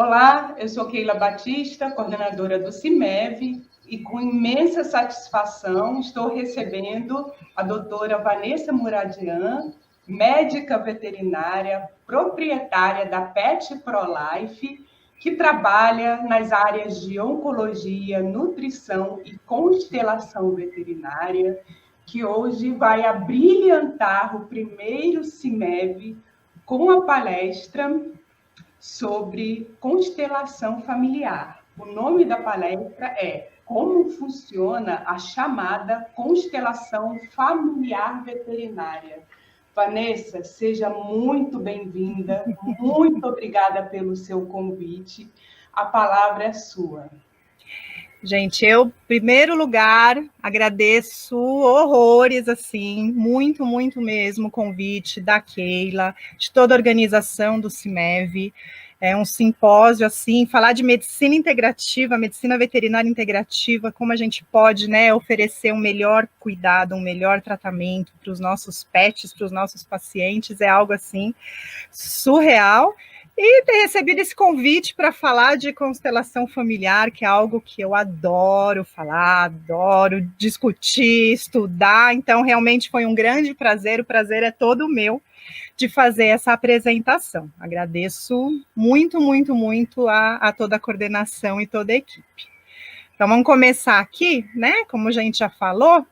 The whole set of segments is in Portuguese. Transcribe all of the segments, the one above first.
Olá, eu sou Keila Batista, coordenadora do CIMEV, e com imensa satisfação estou recebendo a doutora Vanessa Muradian, médica veterinária, proprietária da Pet ProLife, que trabalha nas áreas de oncologia, nutrição e constelação veterinária, que hoje vai abrilhantar o primeiro CIMEV com a palestra sobre constelação familiar. O nome da palestra é Como funciona a chamada constelação familiar veterinária. Vanessa, seja muito bem-vinda, muito obrigada pelo seu convite. A palavra é sua. Gente, eu, em primeiro lugar, agradeço horrores, assim, muito, muito mesmo o convite da Keila, de toda a organização do CIMEV. É um simpósio, assim, falar de medicina integrativa, medicina veterinária integrativa, como a gente pode, né, oferecer um melhor cuidado, um melhor tratamento para os nossos pets, para os nossos pacientes, é algo, assim, surreal. E ter recebido esse convite para falar de constelação familiar, que é algo que eu adoro falar, adoro discutir, estudar. Então, realmente foi um grande prazer, o prazer é todo meu de fazer essa apresentação. Agradeço muito, muito, muito a toda a coordenação e toda a equipe. Então, vamos começar aqui, né? Como a gente já falou,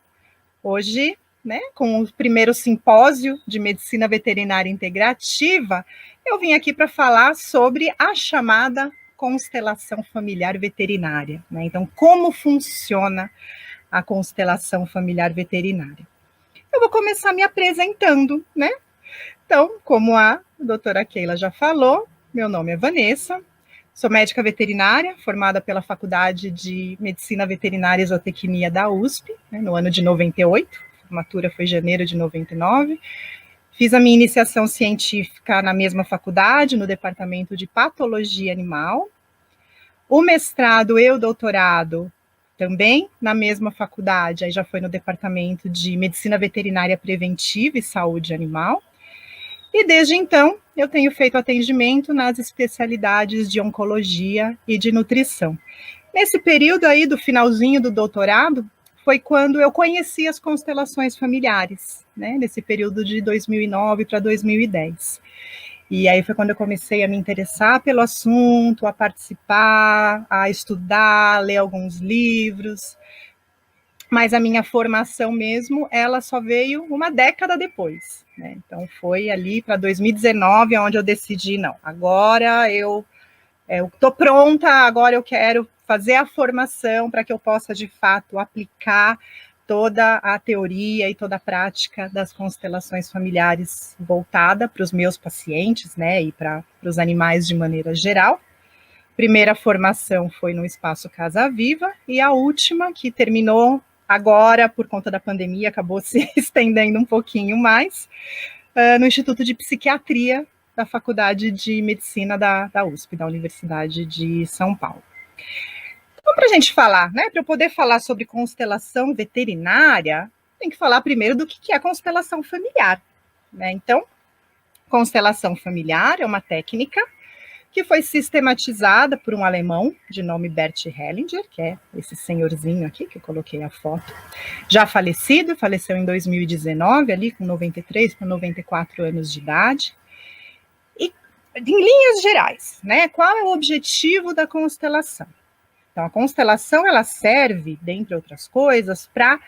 hoje, né, com o primeiro simpósio de medicina veterinária integrativa, eu vim aqui para falar sobre a chamada constelação familiar veterinária, né? Então, como funciona a constelação familiar veterinária? Eu vou começar me apresentando, né? Então, como a doutora Keila já falou, meu nome é Vanessa, sou médica veterinária, formada pela Faculdade de Medicina Veterinária e Zootecnia da USP, né, no ano de 98, a formatura foi em janeiro de 99. Fiz a minha iniciação científica na mesma faculdade, no departamento de patologia animal. O mestrado e o doutorado também na mesma faculdade, aí já foi no departamento de medicina veterinária preventiva e saúde animal. E desde então, eu tenho feito atendimento nas especialidades de oncologia e de nutrição. Nesse período aí do finalzinho do doutorado, foi quando eu conheci as constelações familiares, né? Nesse período de 2009 para 2010. E aí foi quando eu comecei a me interessar pelo assunto, a participar, a estudar, ler alguns livros. Mas a minha formação mesmo, ela só veio uma década depois, né? Então foi ali para 2019, onde eu decidi, não, agora eu estou pronta, agora eu quero fazer a formação para que eu possa, de fato, aplicar toda a teoria e toda a prática das constelações familiares voltada para os meus pacientes, né, e para os animais de maneira geral. Primeira formação foi no Espaço Casa Viva, e a última, que terminou agora, por conta da pandemia, acabou se estendendo um pouquinho mais, no Instituto de Psiquiatria da Faculdade de Medicina da USP, da Universidade de São Paulo. Então, para a gente falar, né, para eu poder falar sobre constelação veterinária, tem que falar primeiro do que é constelação familiar, né? Então, constelação familiar é uma técnica que foi sistematizada por um alemão de nome Bert Hellinger, que é esse senhorzinho aqui, que eu coloquei a foto, já falecido, faleceu em 2019, ali com 93 para 94 anos de idade. E, em linhas gerais, né, qual é o objetivo da constelação? Então, a constelação, ela serve, dentre outras coisas, para,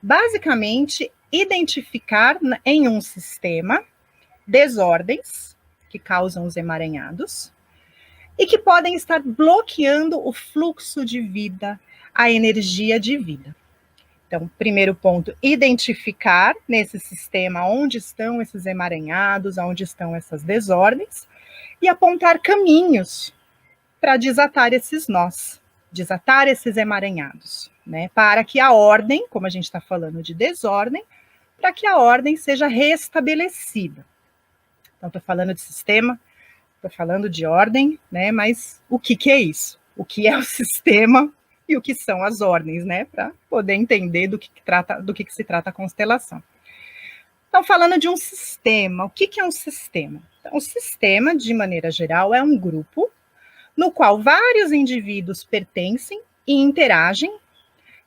basicamente, identificar em um sistema desordens que causam os emaranhados, e que podem estar bloqueando o fluxo de vida, a energia de vida. Então, primeiro ponto, identificar nesse sistema onde estão esses emaranhados, onde estão essas desordens, e apontar caminhos para desatar esses nós, desatar esses emaranhados, né? Para que a ordem, como a gente está falando de desordem, para que a ordem seja restabelecida. Então, estou falando de sistema, estou falando de ordem, né? Mas o que é isso? O que é o sistema e o que são as ordens, né? Para poder entender do que se trata a constelação. Então, falando de um sistema, o que é um sistema? Então, o sistema, de maneira geral, é um grupo no qual vários indivíduos pertencem e interagem,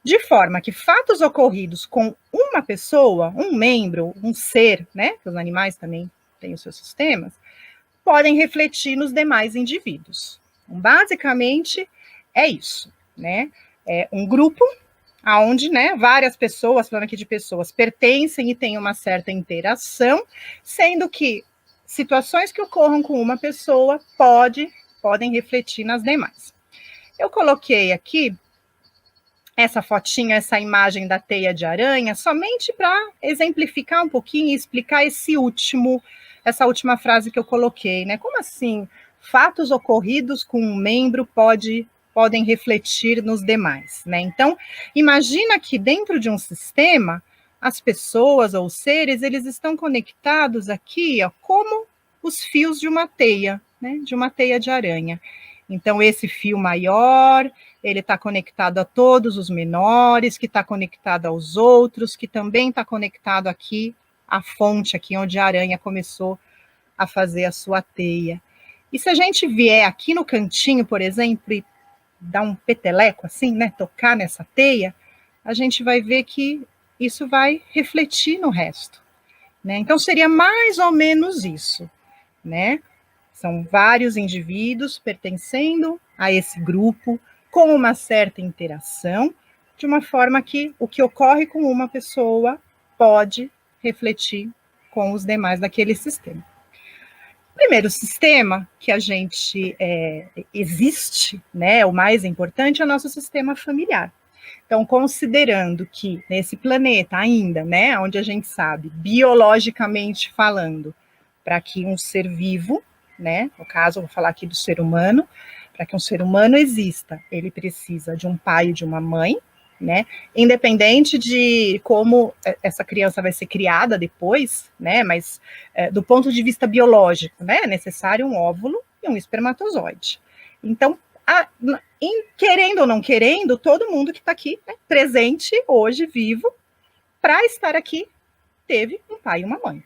de forma que fatos ocorridos com uma pessoa, um membro, um ser, né, os animais também têm os seus sistemas, podem refletir nos demais indivíduos. Então, basicamente, é isso, né? É um grupo onde, né, várias pessoas, falando aqui de pessoas, pertencem e têm uma certa interação, sendo que situações que ocorram com uma pessoa podem refletir nas demais. Eu coloquei aqui essa fotinha, essa imagem da teia de aranha, somente para exemplificar um pouquinho e explicar essa última frase que eu coloquei, né? Como assim? Fatos ocorridos com um membro podem refletir nos demais, né? Então, imagina que dentro de um sistema, as pessoas ou os seres, eles estão conectados aqui, ó, como os fios de uma teia, né? De uma teia de aranha. Então, esse fio maior, ele está conectado a todos os menores, que está conectado aos outros, que também está conectado aqui à fonte, aqui onde a aranha começou a fazer a sua teia. E se a gente vier aqui no cantinho, por exemplo, e dar um peteleco assim, né, tocar nessa teia, a gente vai ver que isso vai refletir no resto, né? Então, seria mais ou menos isso, né? São vários indivíduos pertencendo a esse grupo, com uma certa interação, de uma forma que o que ocorre com uma pessoa pode refletir com os demais daquele sistema. O primeiro sistema que a gente existe, né, o mais importante, é o nosso sistema familiar. Então, considerando que nesse planeta ainda, né, onde a gente sabe, biologicamente falando, para que um ser vivo, né, no caso, eu vou falar aqui do ser humano, para que um ser humano exista, ele precisa de um pai e de uma mãe, né, independente de como essa criança vai ser criada depois, né, mas do ponto de vista biológico, né, é necessário um óvulo e um espermatozoide. Então, querendo ou não querendo, todo mundo que está aqui, né, presente hoje, vivo, para estar aqui, teve um pai e uma mãe,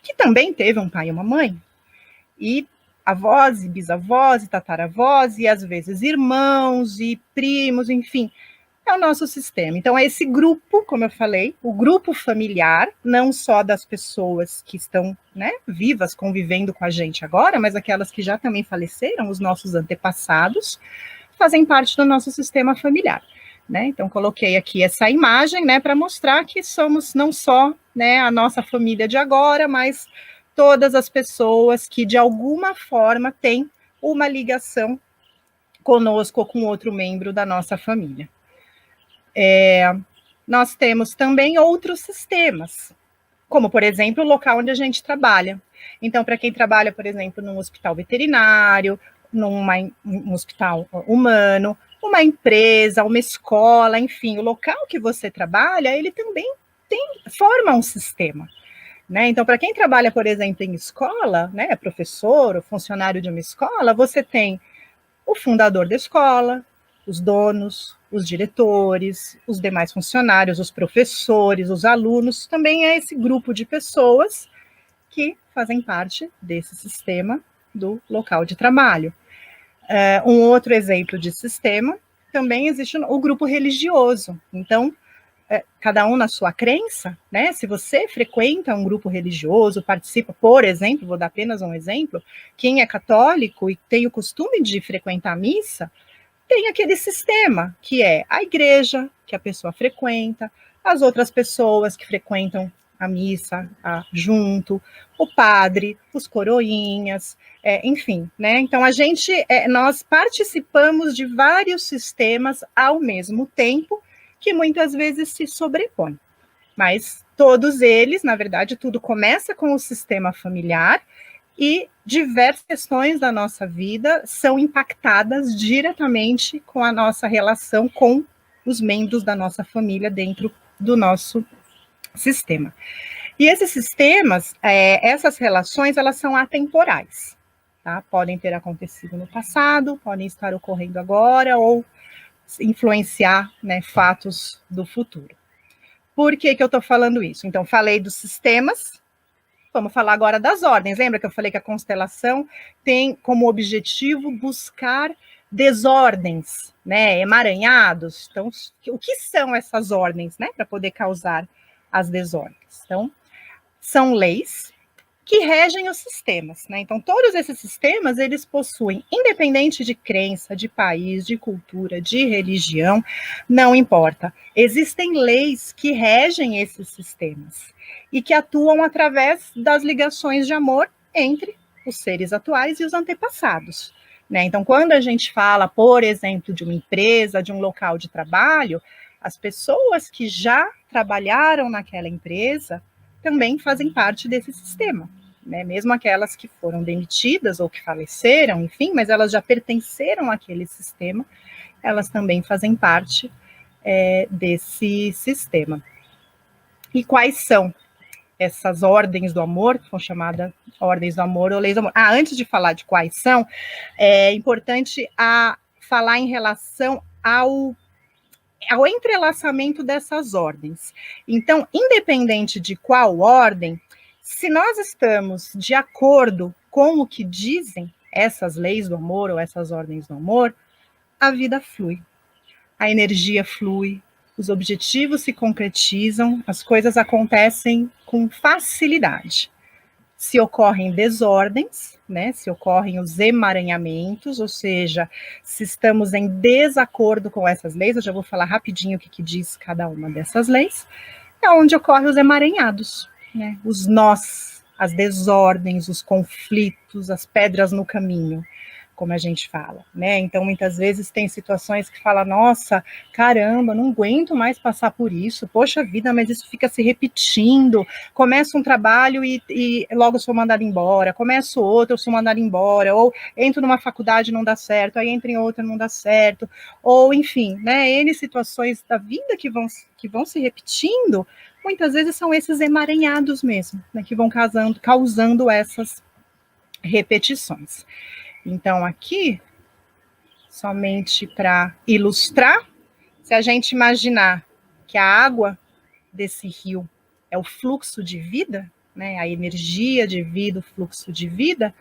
que também teve um pai e uma mãe, e avós, e bisavós, e tataravós, e às vezes irmãos, e primos, enfim, é o nosso sistema. Então, é esse grupo, como eu falei, o grupo familiar, não só das pessoas que estão, né, vivas, convivendo com a gente agora, mas aquelas que já também faleceram, os nossos antepassados, fazem parte do nosso sistema familiar, né? Então, coloquei aqui essa imagem, né, para mostrar que somos não só, né, a nossa família de agora, mas todas as pessoas que, de alguma forma, têm uma ligação conosco ou com outro membro da nossa família. Nós temos também outros sistemas, como, por exemplo, o local onde a gente trabalha. Então, para quem trabalha, por exemplo, num hospital veterinário, num hospital humano, uma empresa, uma escola, enfim, o local que você trabalha, ele também forma um sistema, né? Então, para quem trabalha, por exemplo, em escola, né, professor ou funcionário de uma escola, você tem o fundador da escola, os donos, os diretores, os demais funcionários, os professores, os alunos, também é esse grupo de pessoas que fazem parte desse sistema do local de trabalho. Um outro exemplo de sistema, também existe o grupo religioso. Então, cada um na sua crença, né? Se você frequenta um grupo religioso, participa, por exemplo, vou dar apenas um exemplo, quem é católico e tem o costume de frequentar a missa, tem aquele sistema, que é a igreja, que a pessoa frequenta, as outras pessoas que frequentam a missa junto, o padre, os coroinhas, enfim, né? Então, nós participamos de vários sistemas ao mesmo tempo, que muitas vezes se sobrepõem. Mas todos eles, na verdade, tudo começa com o sistema familiar, e diversas questões da nossa vida são impactadas diretamente com a nossa relação com os membros da nossa família dentro do nosso sistema. E esses sistemas, essas relações, elas são atemporais, tá? Podem ter acontecido no passado, podem estar ocorrendo agora, ou influenciar, né, fatos do futuro. Por que eu estou falando isso? Então, falei dos sistemas, Vamos falar agora das ordens. Lembra que eu falei que a constelação tem como objetivo buscar desordens, né, emaranhados? Então, o que são essas ordens, né, para poder causar as desordens? Então, são leis que regem os sistemas, né? Então, todos esses sistemas, eles possuem, independente de crença, de país, de cultura, de religião, não importa. Existem leis que regem esses sistemas e que atuam através das ligações de amor entre os seres atuais e os antepassados, né? Então, quando a gente fala, por exemplo, de uma empresa, de um local de trabalho, as pessoas que já trabalharam naquela empresa também fazem parte desse sistema, né? Mesmo aquelas que foram demitidas ou que faleceram, enfim, mas elas já pertenceram àquele sistema, elas também fazem parte desse sistema. E quais são essas ordens do amor, que são chamadas ordens do amor ou leis do amor? Antes de falar de quais são, é importante falar em relação ao entrelaçamento dessas ordens. Então, independente de qual ordem, se nós estamos de acordo com o que dizem essas leis do amor ou essas ordens do amor, a vida flui, a energia flui, os objetivos se concretizam, as coisas acontecem com facilidade. Se ocorrem desordens, né, se ocorrem os emaranhamentos, ou seja, se estamos em desacordo com essas leis, eu já vou falar rapidinho o que diz cada uma dessas leis, é onde ocorrem os emaranhados, né, os nós, as desordens, os conflitos, as pedras no caminho, como a gente fala, né? Então, muitas vezes tem situações que fala, nossa, caramba, não aguento mais passar por isso, poxa vida, mas isso fica se repetindo, começo um trabalho e logo sou mandada embora, começo outro, eu sou mandada embora, ou entro numa faculdade e não dá certo, aí entro em outra e não dá certo, ou enfim, né, N situações da vida que vão se repetindo, muitas vezes são esses emaranhados mesmo, né, que vão causando essas repetições. Então, aqui, somente para ilustrar, se a gente imaginar que a água desse rio é o fluxo de vida, né, a energia de vida, o fluxo de vida,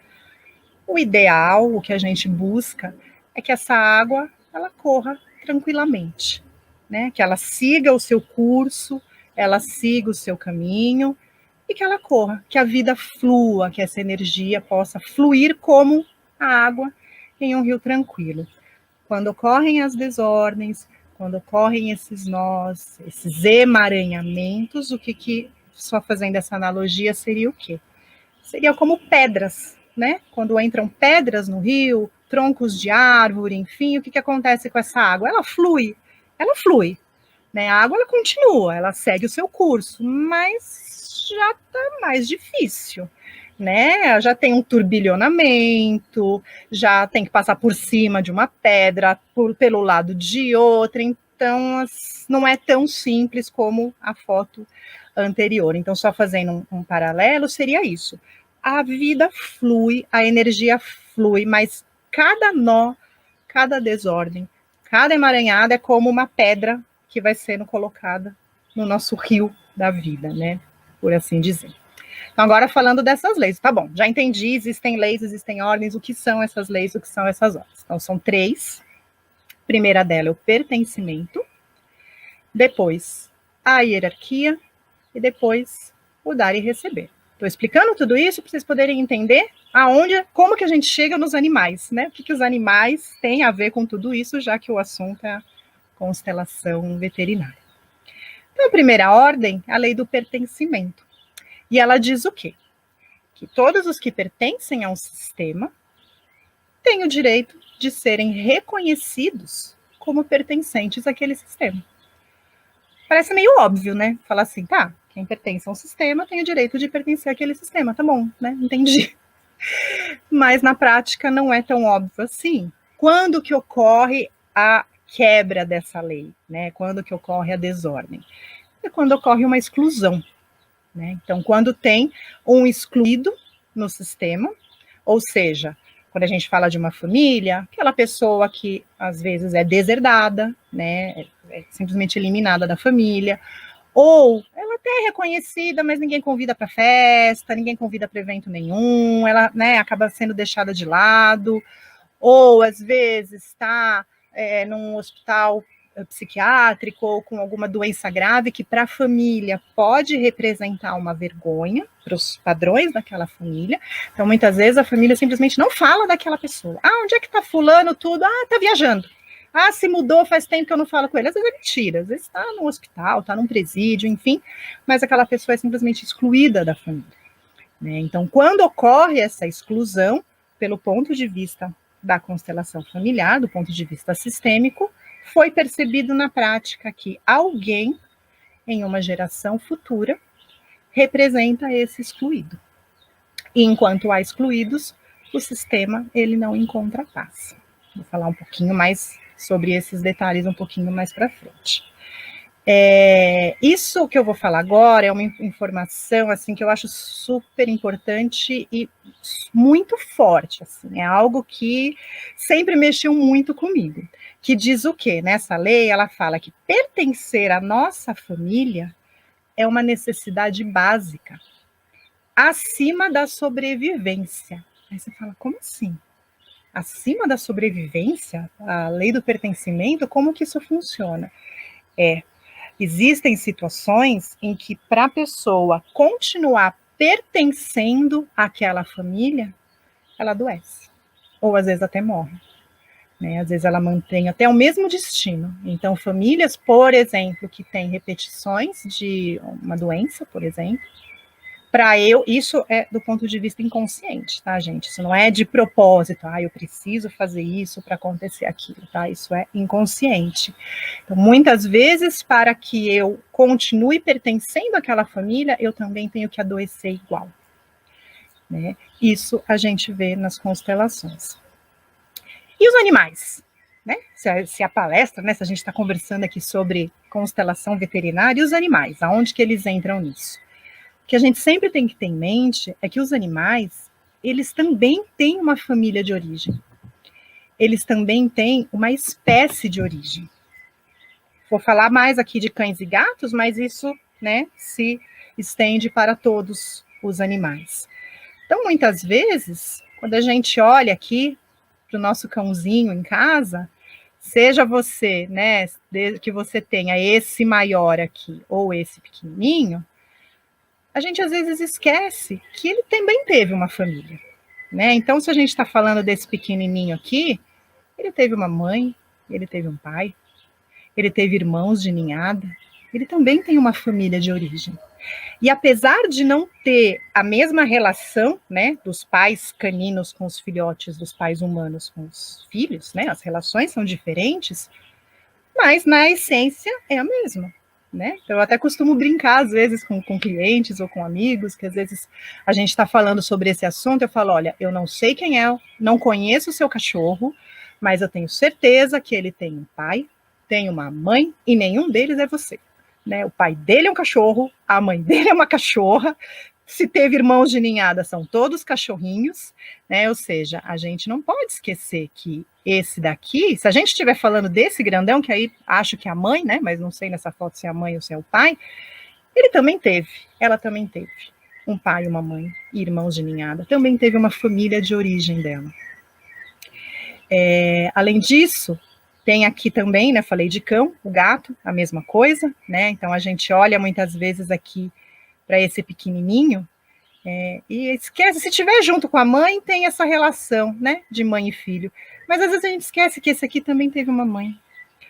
o ideal, o que a gente busca, é que essa água, ela corra tranquilamente, né, que ela siga o seu curso, ela siga o seu caminho, e que ela corra, que a vida flua, que essa energia possa fluir como a água em um rio tranquilo. Quando ocorrem as desordens, quando ocorrem esses nós, esses emaranhamentos, o que só fazendo essa analogia, seria o quê? Seria como pedras, né? Quando entram pedras no rio, troncos de árvore, enfim, o que acontece com essa água? Ela flui, né? A água, ela continua, ela segue o seu curso, mas já está mais difícil, né? Já tem um turbilhonamento, já tem que passar por cima de uma pedra, pelo lado de outra, então não é tão simples como a foto anterior. Então, só fazendo um paralelo, seria isso. A vida flui, a energia flui, mas cada nó, cada desordem, cada emaranhada é como uma pedra que vai sendo colocada no nosso rio da vida, né? Por assim dizer. Então, agora falando dessas leis, tá bom, já entendi, existem leis, existem ordens, o que são essas leis, o que são essas ordens? Então, são 3. A primeira dela é o pertencimento, depois a hierarquia e depois o dar e receber. Estou explicando tudo isso para vocês poderem entender como que a gente chega nos animais, né? O que os animais têm a ver com tudo isso, já que o assunto é a constelação veterinária. Então, a primeira ordem é a lei do pertencimento. E ela diz o quê? Que todos os que pertencem a um sistema têm o direito de serem reconhecidos como pertencentes àquele sistema. Parece meio óbvio, né? Falar assim, tá, quem pertence a um sistema tem o direito de pertencer àquele sistema, tá bom, né? Entendi. Mas na prática não é tão óbvio assim. Quando que ocorre a quebra dessa lei, né? Quando que ocorre a desordem? É quando ocorre uma exclusão. Né? Então, quando tem um excluído no sistema, ou seja, quando a gente fala de uma família, aquela pessoa que às vezes é deserdada, né, é simplesmente eliminada da família, Ou ela até é reconhecida, mas ninguém convida para festa, ninguém convida para evento nenhum, ela, né, acaba sendo deixada de lado, ou às vezes está num hospital psiquiátrico ou com alguma doença grave que para a família pode representar uma vergonha para os padrões daquela família. Então, muitas vezes a família simplesmente não fala daquela pessoa. Ah, onde é que está fulano tudo? Ah, está viajando. Ah, se mudou, faz tempo que eu não falo com ele. Às vezes é mentira, às vezes está no hospital, está num presídio, enfim, mas aquela pessoa é simplesmente excluída da família. Né? Então, quando ocorre essa exclusão, pelo ponto de vista da constelação familiar, do ponto de vista sistêmico, foi percebido na prática que alguém, em uma geração futura, representa esse excluído. E enquanto há excluídos, o sistema ele não encontra paz. Vou falar um pouquinho mais sobre esses detalhes um pouquinho mais para frente. Isso que eu vou falar agora é uma informação assim que eu acho super importante e muito forte, assim, é algo que sempre mexeu muito comigo, que diz o quê? Nessa lei ela fala que pertencer à nossa família é uma necessidade básica, acima da sobrevivência. Aí você fala, como assim? Acima da sobrevivência? A lei do pertencimento, como que isso funciona? Existem situações em que, para a pessoa continuar pertencendo àquela família, ela adoece. Ou às vezes até morre. Né? Às vezes ela mantém até o mesmo destino. Então, famílias, por exemplo, que têm repetições de uma doença, por exemplo, isso é do ponto de vista inconsciente, tá, gente? Isso não é de propósito, eu preciso fazer isso para acontecer aquilo, tá? Isso é inconsciente. Então, muitas vezes, para que eu continue pertencendo àquela família, eu também tenho que adoecer igual. Né? Isso a gente vê nas constelações. E os animais? Né? Se a palestra, né, se a gente está conversando aqui sobre constelação veterinária, e os animais, aonde que eles entram nisso? O que a gente sempre tem que ter em mente é que os animais, eles também têm uma família de origem. Eles também têm uma espécie de origem. Vou falar mais aqui de cães e gatos, mas isso, né, se estende para todos os animais. Então, muitas vezes, quando a gente olha aqui para o nosso cãozinho em casa, seja você, né, que você tenha esse maior aqui ou esse pequenininho, a gente às vezes esquece que ele também teve uma família, né? Então, se a gente está falando desse pequenininho aqui, ele teve uma mãe, ele teve um pai, ele teve irmãos de ninhada, ele também tem uma família de origem. E apesar de não ter a mesma relação, né, dos pais caninos com os filhotes, dos pais humanos com os filhos, né, as relações são diferentes, mas na essência é a mesma. Né? Eu até costumo brincar, às vezes, com clientes ou com amigos, que às vezes a gente está falando sobre esse assunto, eu falo, olha, eu não sei quem é, não conheço o seu cachorro, mas eu tenho certeza que ele tem um pai, tem uma mãe, e nenhum deles é você. Né? O pai dele é um cachorro, a mãe dele é uma cachorra, se teve irmãos de ninhada, são todos cachorrinhos, né? Ou seja, a gente não pode esquecer que esse daqui, se a gente estiver falando desse grandão, que aí acho que é a mãe, né? Mas não sei nessa foto se é a mãe ou se é o pai, ele também teve, ela também teve um pai, uma mãe, irmãos de ninhada, também teve uma família de origem dela. Além disso, tem aqui também, né? Falei de cão, o gato, a mesma coisa, né? Então a gente olha muitas vezes aqui para esse pequenininho, e esquece, se estiver junto com a mãe, tem essa relação, né, de mãe e filho, mas às vezes a gente esquece que esse aqui também teve uma mãe,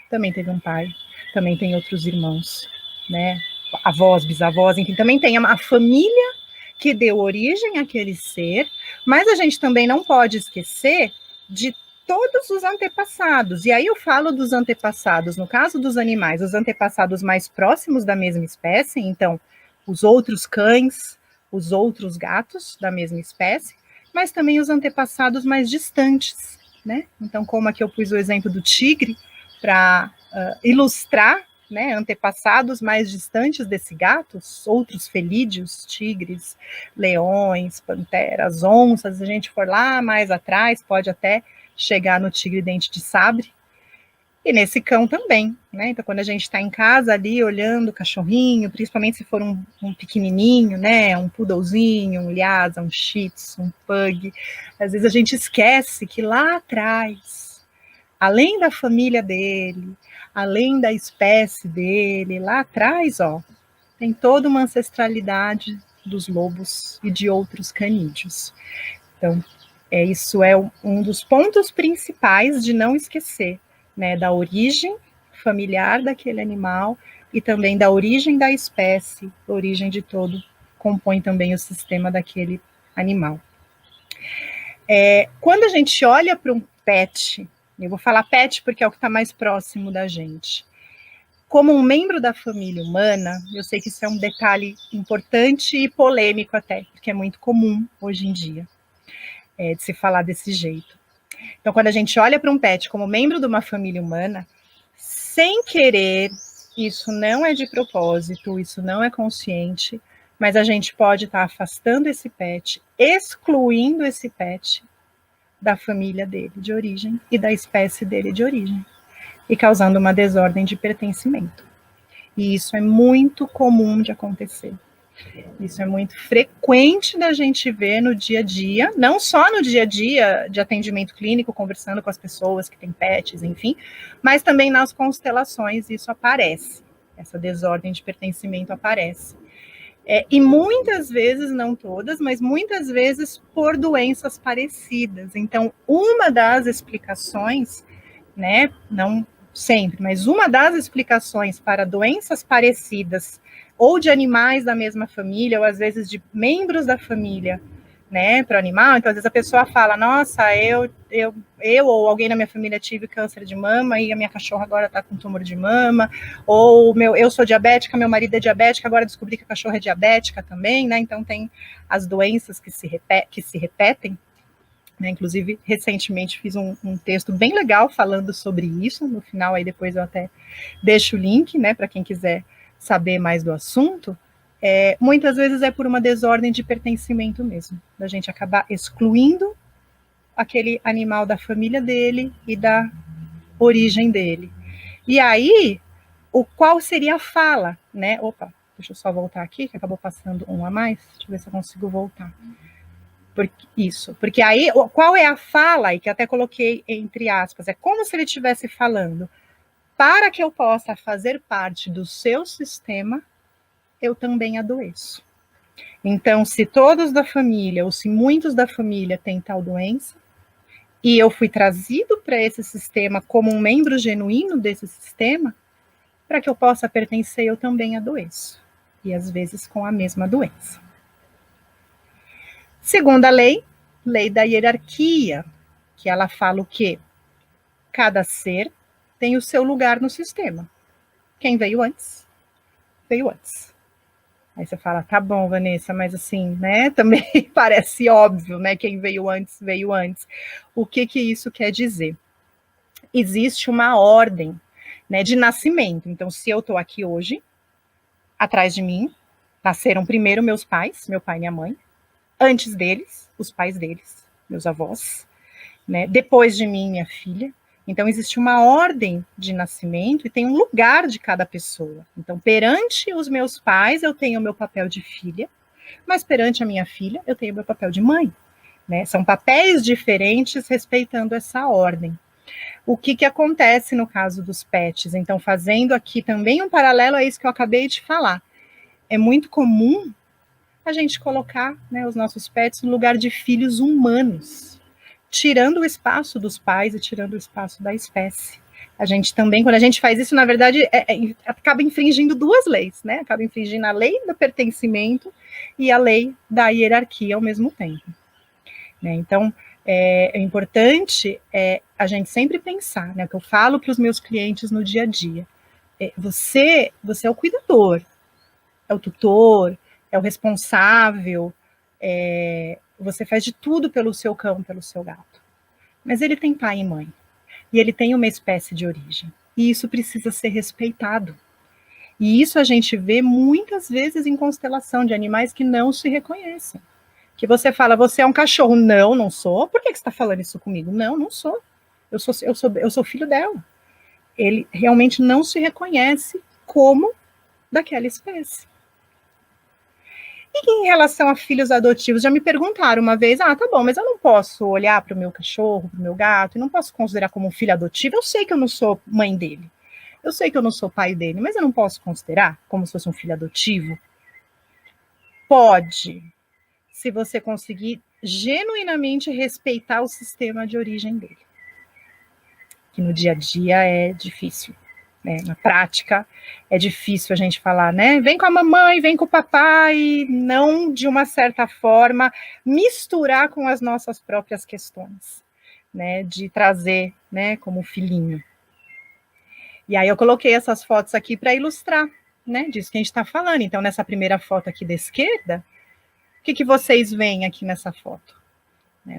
também teve um pai, também tem outros irmãos, né, avós, bisavós, enfim, também tem a família que deu origem àquele ser, mas a gente também não pode esquecer de todos os antepassados, e aí eu falo dos antepassados, no caso dos animais, os antepassados mais próximos da mesma espécie, então, os outros cães, os outros gatos da mesma espécie, mas também os antepassados mais distantes, né? Então, como aqui eu pus o exemplo do tigre, para ilustrar, né, antepassados mais distantes desse gato, outros felídeos, tigres, leões, panteras, onças, se a gente for lá mais atrás, pode até chegar no tigre dente de sabre. E nesse cão também, né? Então, quando a gente está em casa ali, olhando o cachorrinho, principalmente se for um pequenininho, né? Um poodlezinho, um lhasa, um shih tzu, um pug, às vezes a gente esquece que lá atrás, além da família dele, além da espécie dele, lá atrás, ó, tem toda uma ancestralidade dos lobos e de outros canídeos. Então, isso é um dos pontos principais de não esquecer, né, da origem familiar daquele animal e também da origem da espécie, a origem de todo, compõe também o sistema daquele animal. Quando a gente olha para um pet, eu vou falar pet porque é o que está mais próximo da gente, como um membro da família humana, eu sei que isso é um detalhe importante e polêmico até, porque é muito comum hoje em dia, de se falar desse jeito. Então, quando a gente olha para um pet como membro de uma família humana, sem querer, isso não é de propósito, isso não é consciente, mas a gente pode estar afastando esse pet, excluindo esse pet da família dele de origem e da espécie dele de origem, e causando uma desordem de pertencimento. E isso é muito comum de acontecer. Isso é muito frequente da gente ver no dia a dia, não só no dia a dia de atendimento clínico, conversando com as pessoas que têm pets, enfim, mas também nas constelações isso aparece, essa desordem de pertencimento aparece. E muitas vezes, não todas, mas muitas vezes por doenças parecidas. Então, uma das explicações, né, não sempre, mas uma das explicações para doenças parecidas ou de animais da mesma família, ou às vezes de membros da família, né, para o animal. Então, às vezes a pessoa fala, nossa, eu ou alguém na minha família tive câncer de mama e a minha cachorra agora está com tumor de mama, ou eu sou diabética, meu marido é diabético, agora descobri que a cachorra é diabética também, né, então tem as doenças que se repetem, né, inclusive, recentemente fiz um texto bem legal falando sobre isso, no final aí depois eu até deixo o link, né, para quem quiser saber mais do assunto. Muitas vezes é por uma desordem de pertencimento mesmo, da gente acabar excluindo aquele animal da família dele e da origem dele. E aí, qual seria a fala, né? Opa, deixa eu só voltar aqui, que acabou passando um a mais, deixa eu ver se eu consigo voltar. Porque aí, qual é a fala, e que até coloquei entre aspas, é como se ele estivesse falando, para que eu possa fazer parte do seu sistema, eu também adoeço. Então, se todos da família, ou se muitos da família têm tal doença, e eu fui trazido para esse sistema como um membro genuíno desse sistema, para que eu possa pertencer, eu também adoeço. E às vezes com a mesma doença. Segunda lei da hierarquia, que ela fala o quê? Cada ser tem o seu lugar no sistema. Quem veio antes, veio antes. Aí você fala, tá bom, Vanessa, mas assim, né, também parece óbvio, né, quem veio antes, veio antes. O que isso quer dizer? Existe uma ordem, né, de nascimento. Então, se eu tô aqui hoje, atrás de mim, nasceram primeiro meus pais, meu pai e minha mãe, antes deles, os pais deles, meus avós, né? Depois de mim, minha filha. Então, existe uma ordem de nascimento e tem um lugar de cada pessoa. Então, perante os meus pais, eu tenho o meu papel de filha, mas perante a minha filha, eu tenho o meu papel de mãe. Né? São papéis diferentes respeitando essa ordem. O que acontece no caso dos pets? Então, fazendo aqui também um paralelo a isso que eu acabei de falar. É muito comum a gente colocar, né, os nossos pets no lugar de filhos humanos, tirando o espaço dos pais e tirando o espaço da espécie. A gente também, quando a gente faz isso, na verdade, acaba infringindo duas leis, né? Acaba infringindo a lei do pertencimento e a lei da hierarquia ao mesmo tempo. Né? Então, é importante a gente sempre pensar, né? O que eu falo para os meus clientes no dia a dia. Você é o cuidador, é o tutor, é o responsável, você faz de tudo pelo seu cão, pelo seu gato. Mas ele tem pai e mãe, e ele tem uma espécie de origem, e isso precisa ser respeitado. E isso a gente vê muitas vezes em constelação de animais que não se reconhecem. Que você fala, você é um cachorro. Não, não sou. Por que você está falando isso comigo? Não, não sou. Eu sou filho dela. ele realmente não se reconhece como daquela espécie. E em relação a filhos adotivos, já me perguntaram uma vez, tá bom, mas eu não posso olhar para o meu cachorro, para o meu gato, e não posso considerar como um filho adotivo, eu sei que eu não sou mãe dele, eu sei que eu não sou pai dele, mas eu não posso considerar como se fosse um filho adotivo? Pode, se você conseguir genuinamente respeitar o sistema de origem dele. Que no dia a dia é difícil, né? Na prática é difícil a gente falar, né? Vem com a mamãe, vem com o papai, não de uma certa forma misturar com as nossas próprias questões, né? De trazer, né, como filhinho. E aí eu coloquei essas fotos aqui para ilustrar, né, disso que a gente está falando. Então, nessa primeira foto aqui da esquerda, o que vocês veem aqui nessa foto?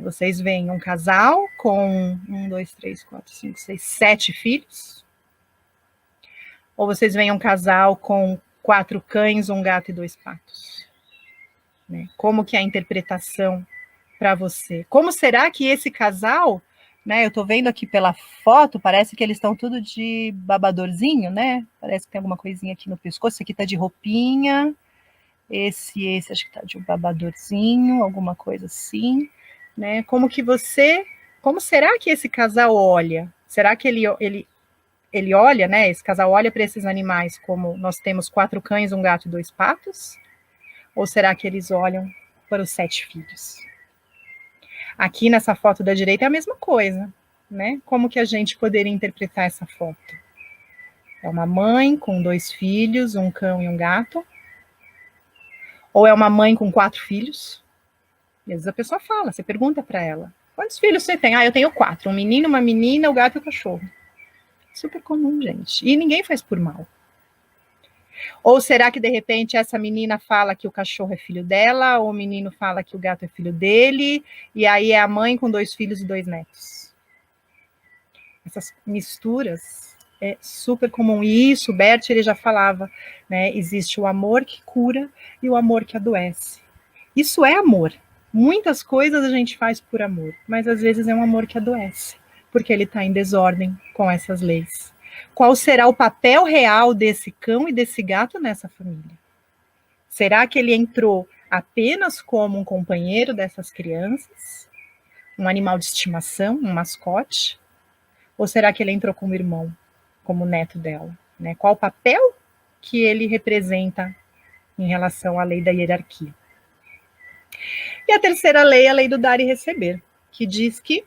Vocês veem um casal com 1, 2, 3, 4, 5, 6, 7 filhos? Ou vocês veem um casal com 4 cães, um gato e 2 patos? Como que é a interpretação para você? Como será que esse casal, né? Eu estou vendo aqui pela foto, parece que eles estão tudo de babadorzinho, né? Parece que tem alguma coisinha aqui no pescoço. Esse aqui está de roupinha. Esse acho que está de um babadorzinho, alguma coisa assim. Né? Como será que esse casal olha? Será que ele olha, né? Esse casal olha para esses animais como nós temos 4 cães, um gato e 2 patos? Ou será que eles olham para os 7 filhos? Aqui nessa foto da direita é a mesma coisa, né? Como que a gente poderia interpretar essa foto? É uma mãe com 2 filhos, um cão e um gato? Ou é uma mãe com 4 filhos? E às vezes a pessoa fala, você pergunta para ela, quantos filhos você tem? Eu tenho 4, um menino, uma menina, o gato e o cachorro. Super comum, gente. E ninguém faz por mal. Ou será que, de repente, essa menina fala que o cachorro é filho dela, ou o menino fala que o gato é filho dele, e aí é a mãe com 2 filhos e 2 netos? Essas misturas é super comum. E isso, o Bert, ele já falava, né? Existe o amor que cura e o amor que adoece. Isso é amor. Muitas coisas a gente faz por amor, mas às vezes é um amor que adoece, porque ele está em desordem com essas leis. Qual será o papel real desse cão e desse gato nessa família? Será que ele entrou apenas como um companheiro dessas crianças? Um animal de estimação, um mascote? Ou será que ele entrou como irmão, como neto dela? Né? Qual o papel que ele representa em relação à lei da hierarquia? E a terceira lei é a lei do dar e receber, que diz que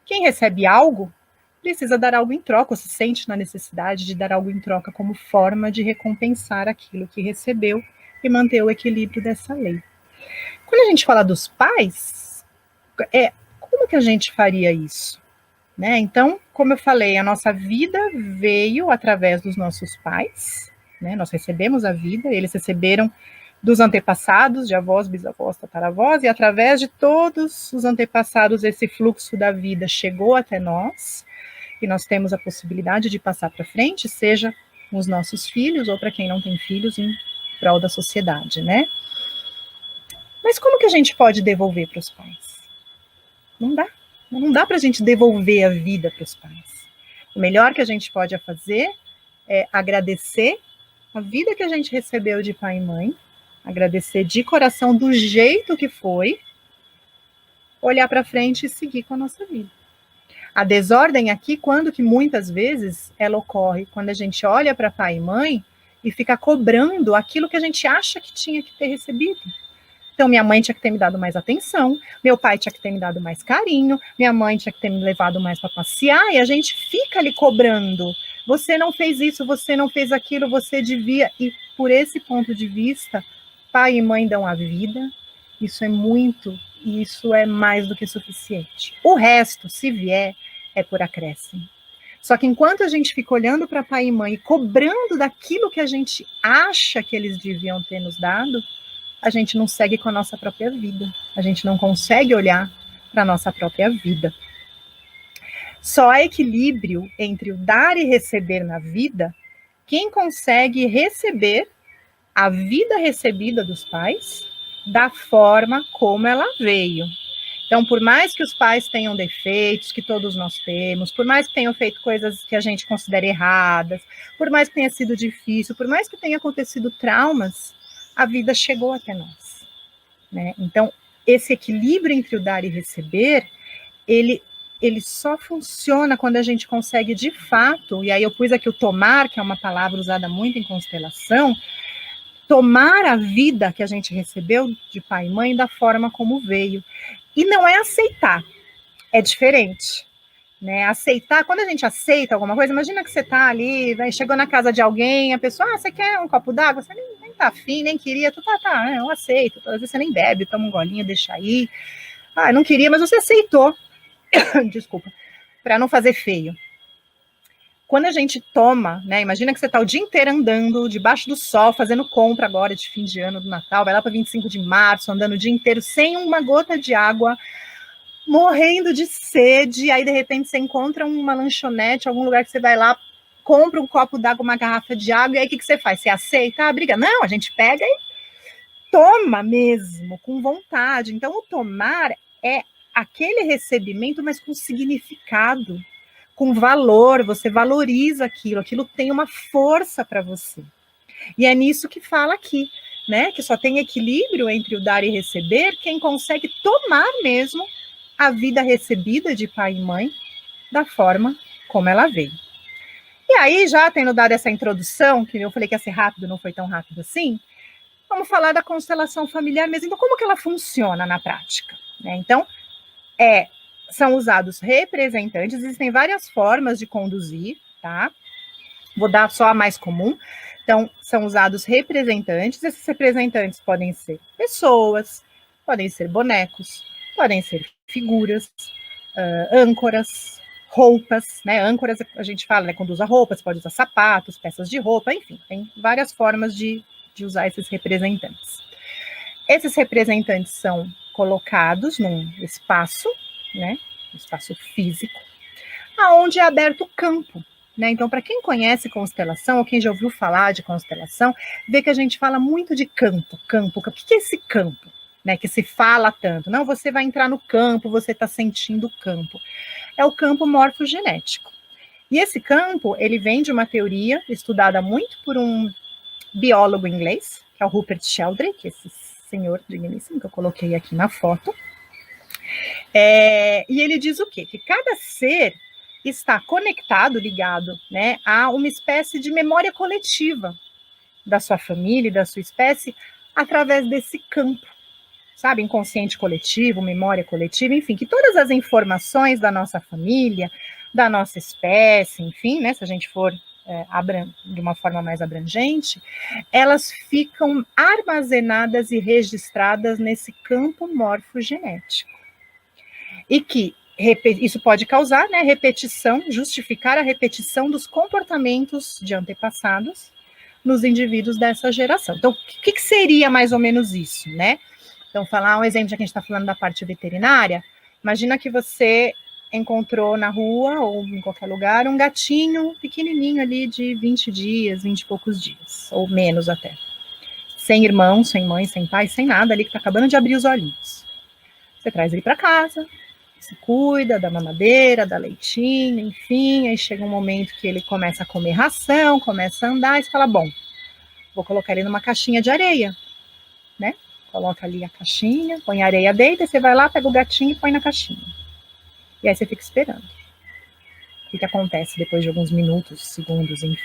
quem recebe algo precisa dar algo em troca, ou se sente na necessidade de dar algo em troca como forma de recompensar aquilo que recebeu e manter o equilíbrio dessa lei. Quando a gente fala dos pais, como que a gente faria isso? Né? Então, como eu falei, a nossa vida veio através dos nossos pais, né? Nós recebemos a vida, eles receberam dos antepassados, de avós, bisavós, tataravós, e através de todos os antepassados, esse fluxo da vida chegou até nós, e nós temos a possibilidade de passar para frente, seja com os nossos filhos, ou para quem não tem filhos, em prol da sociedade, né? Mas como que a gente pode devolver para os pais? Não dá. Não dá para a gente devolver a vida para os pais. O melhor que a gente pode fazer é agradecer a vida que a gente recebeu de pai e mãe, agradecer de coração do jeito que foi, olhar para frente e seguir com a nossa vida. A desordem aqui, quando que muitas vezes ela ocorre? Quando a gente olha para pai e mãe e fica cobrando aquilo que a gente acha que tinha que ter recebido. Então, minha mãe tinha que ter me dado mais atenção, meu pai tinha que ter me dado mais carinho, minha mãe tinha que ter me levado mais para passear, e a gente fica ali cobrando. Você não fez isso, você não fez aquilo, você devia. E por esse ponto de vista, pai e mãe dão a vida, isso é muito, e isso é mais do que suficiente. O resto, se vier, é por acréscimo. Só que enquanto a gente fica olhando para pai e mãe e cobrando daquilo que a gente acha que eles deviam ter nos dado, a gente não segue com a nossa própria vida. A gente não consegue olhar para a nossa própria vida. Só há equilíbrio entre o dar e receber na vida quem consegue receber a vida recebida dos pais da forma como ela veio. Então, por mais que os pais tenham defeitos, que todos nós temos, por mais que tenham feito coisas que a gente considera erradas, por mais que tenha sido difícil, por mais que tenha acontecido traumas, a vida chegou até nós, né? Então, esse equilíbrio entre o dar e receber, ele só funciona quando a gente consegue de fato, e aí eu pus aqui o tomar, que é uma palavra usada muito em constelação, tomar a vida que a gente recebeu de pai e mãe da forma como veio. E não é aceitar, é diferente, né? Aceitar, quando a gente aceita alguma coisa, imagina que você tá ali, chegou na casa de alguém, a pessoa, você quer um copo d'água? Você nem tá afim, nem queria, tu tá, eu aceito. Às vezes você nem bebe, toma um golinho, deixa aí. Ah, não queria, mas você aceitou. Desculpa, para não fazer feio. Quando a gente toma, né? Imagina que você está o dia inteiro andando debaixo do sol, fazendo compra agora de fim de ano do Natal, vai lá para 25 de março, andando o dia inteiro sem uma gota de água, morrendo de sede, aí de repente você encontra uma lanchonete, algum lugar que você vai lá, compra um copo d'água, uma garrafa de água, e aí o que você faz? Você aceita a briga? Não, a gente pega e toma mesmo, com vontade. Então o tomar é aquele recebimento, mas com significado, com valor, você valoriza aquilo tem uma força para você. E é nisso que fala aqui, né? Que só tem equilíbrio entre o dar e receber quem consegue tomar mesmo a vida recebida de pai e mãe da forma como ela veio. E aí, já tendo dado essa introdução, que eu falei que ia ser rápido, não foi tão rápido assim, vamos falar da constelação familiar mesmo. Então, como que ela funciona na prática? Né? Então, são usados representantes, existem várias formas de conduzir, tá? Vou dar só a mais comum. Então, são usados representantes, esses representantes podem ser pessoas, podem ser bonecos, podem ser figuras, âncoras, roupas, né? Âncoras, a gente fala, né? Quando usa roupas, pode usar sapatos, peças de roupa, enfim, tem várias formas de usar esses representantes. Esses representantes são colocados num espaço, né, um espaço físico, aonde é aberto o campo, né? Então, para quem conhece constelação, ou quem já ouviu falar de constelação, vê que a gente fala muito de campo. O que é esse campo, né, que se fala tanto? Não, você vai entrar no campo, você está sentindo o campo. É o campo morfogenético. E esse campo, ele vem de uma teoria estudada muito por um biólogo inglês, que é o Rupert Sheldrake, esse senhor digníssimo que eu coloquei aqui na foto. E ele diz o quê? Que cada ser está conectado, ligado, né, a uma espécie de memória coletiva da sua família e da sua espécie através desse campo, sabe? Inconsciente coletivo, memória coletiva, enfim, que todas as informações da nossa família, da nossa espécie, enfim, né, se a gente for de uma forma mais abrangente, elas ficam armazenadas e registradas nesse campo morfogenético. E que isso pode causar, né, repetição, justificar a repetição dos comportamentos de antepassados nos indivíduos dessa geração. Então, o que seria mais ou menos isso, né? Então, falar um exemplo, já que a gente está falando da parte veterinária, imagina que você encontrou na rua ou em qualquer lugar um gatinho pequenininho ali de 20 dias, 20 e poucos dias, ou menos até. Sem irmão, sem mãe, sem pai, sem nada ali, que está acabando de abrir os olhinhos. Você traz ele para casa, se cuida, dá mamadeira, dá leitinho, enfim, aí chega um momento que ele começa a comer ração, começa a andar, e você fala, bom, vou colocar ele numa caixinha de areia, né? Coloca ali a caixinha, põe a areia dentro, você vai lá, pega o gatinho e põe na caixinha. E aí você fica esperando. O que acontece depois de alguns minutos, segundos, enfim.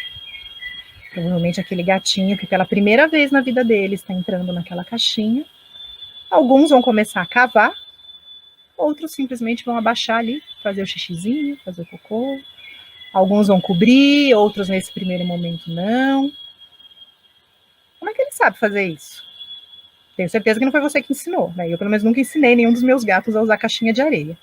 Provavelmente aquele gatinho que pela primeira vez na vida dele está entrando naquela caixinha, alguns vão começar a cavar, outros simplesmente vão abaixar ali, fazer o xixizinho, fazer o cocô. Alguns vão cobrir, outros nesse primeiro momento não. Como é que ele sabe fazer isso? Tenho certeza que não foi você que ensinou, né? Eu, pelo menos, nunca ensinei nenhum dos meus gatos a usar caixinha de areia.